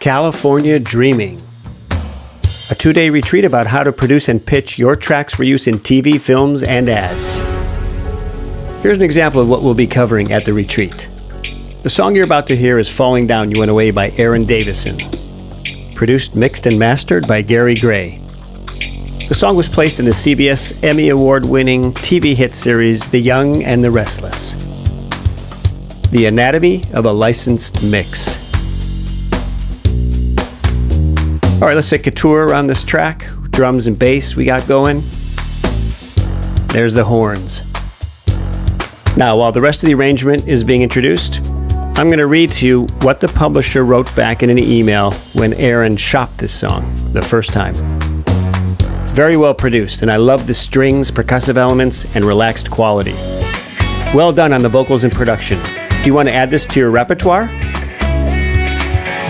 California Dreaming, a 2-day retreat about how to produce and pitch your tracks for use in TV, films, and ads. Here's an example of what we'll be covering at the retreat. The song you're about to hear is Falling Down You Went Away by Aaron Davison. Produced, mixed, and mastered by Gary Gray. The song was placed in the CBS Emmy Award-winning TV hit series The Young and the Restless. The anatomy of a licensed mix. All right, let's take a tour around this track. Drums and bass we got going. There's the horns. Now, while the rest of the arrangement is being introduced, I'm going to read to you what the publisher wrote back in an email when Aaron shopped this song the first time. Very well produced, and I love the strings, percussive elements, and relaxed quality. Well done on the vocals and production. Do you want to add this to your repertoire?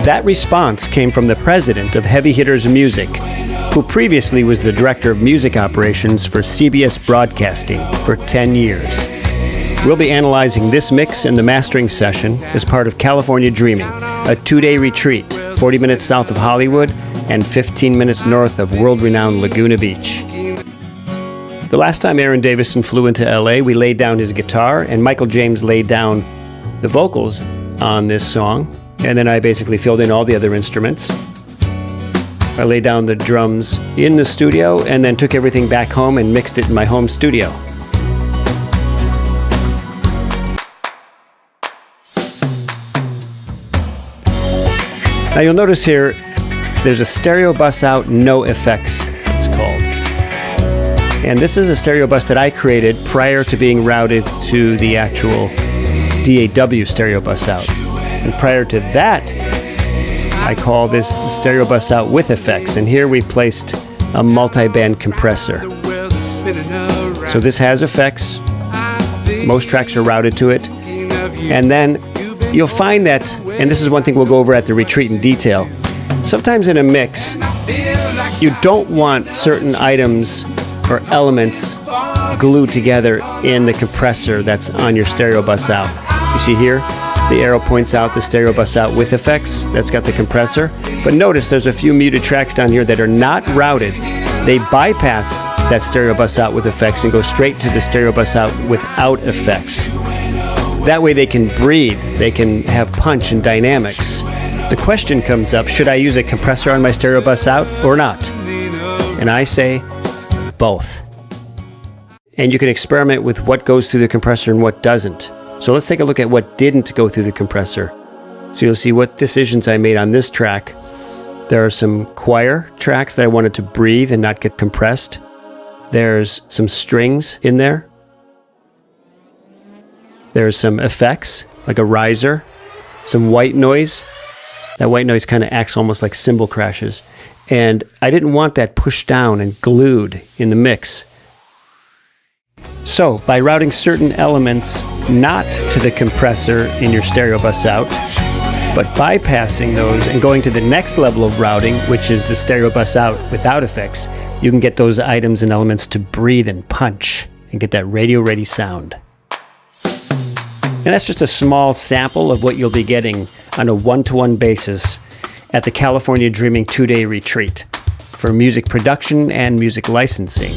That response came from the president of Heavy Hitters Music, who previously was the director of music operations for CBS Broadcasting for 10 years. We'll be analyzing this mix in the mastering session as part of California Dreaming, a 2-day retreat, 40 minutes south of Hollywood and 15 minutes north of world-renowned Laguna Beach. The last time Aaron Davison flew into LA, we laid down his guitar and Michael James laid down the vocals on this song. And then I basically filled in all the other instruments. I laid down the drums in the studio and then took everything back home and mixed it in my home studio. Now you'll notice here, there's a stereo bus out, no effects, it's called. And this is a stereo bus that I created prior to being routed to the actual DAW stereo bus out. And prior to that, I call this stereo bus out with effects. And here we placed a multi-band compressor. So this has effects. Most tracks are routed to it. And then you'll find that, and this is one thing we'll go over at the retreat in detail, sometimes in a mix, you don't want certain items or elements glued together in the compressor that's on your stereo bus out. You see here? The arrow points out the stereo bus out with effects. That's got the compressor. But notice there's a few muted tracks down here that are not routed. They bypass that stereo bus out with effects and go straight to the stereo bus out without effects. That way they can breathe. They can have punch and dynamics. The question comes up, should I use a compressor on my stereo bus out or not? And I say both. And you can experiment with what goes through the compressor and what doesn't. So let's take a look at what didn't go through the compressor. So you'll see what decisions I made on this track. There are some choir tracks that I wanted to breathe and not get compressed. There's some strings in there. There's some effects, like a riser, some white noise. That white noise kind of acts almost like cymbal crashes. And I didn't want that pushed down and glued in the mix. So, by routing certain elements not to the compressor in your stereo bus out, but bypassing those and going to the next level of routing, which is the stereo bus out without effects, you can get those items and elements to breathe and punch and get that radio-ready sound. And that's just a small sample of what you'll be getting on a one-to-one basis at the California Dreaming 2-day retreat for music production and music licensing.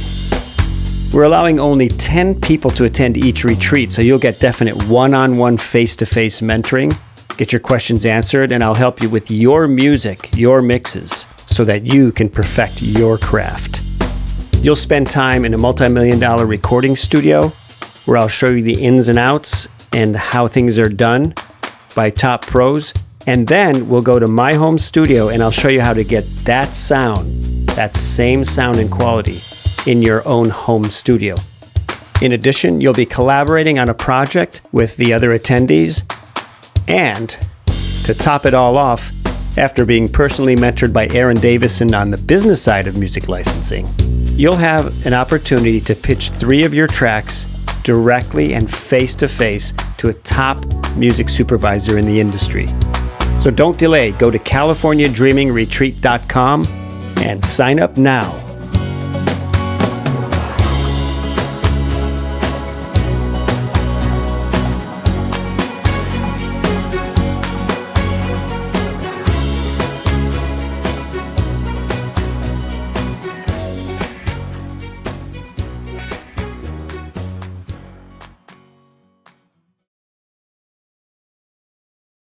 We're allowing only 10 people to attend each retreat, so you'll get definite one-on-one face-to-face mentoring, get your questions answered, and I'll help you with your music, your mixes, so that you can perfect your craft. You'll spend time in a multi-million-dollar recording studio where I'll show you the ins and outs and how things are done by top pros. And then we'll go to my home studio and I'll show you how to get that sound, that same sound and quality in your own home studio. In addition, you'll be collaborating on a project with the other attendees. And to top it all off, after being personally mentored by Aaron Davison on the business side of music licensing, you'll have an opportunity to pitch 3 of your tracks directly and face-to-face to a top music supervisor in the industry. So don't delay. Go to CaliforniaDreamingRetreat.com and sign up now.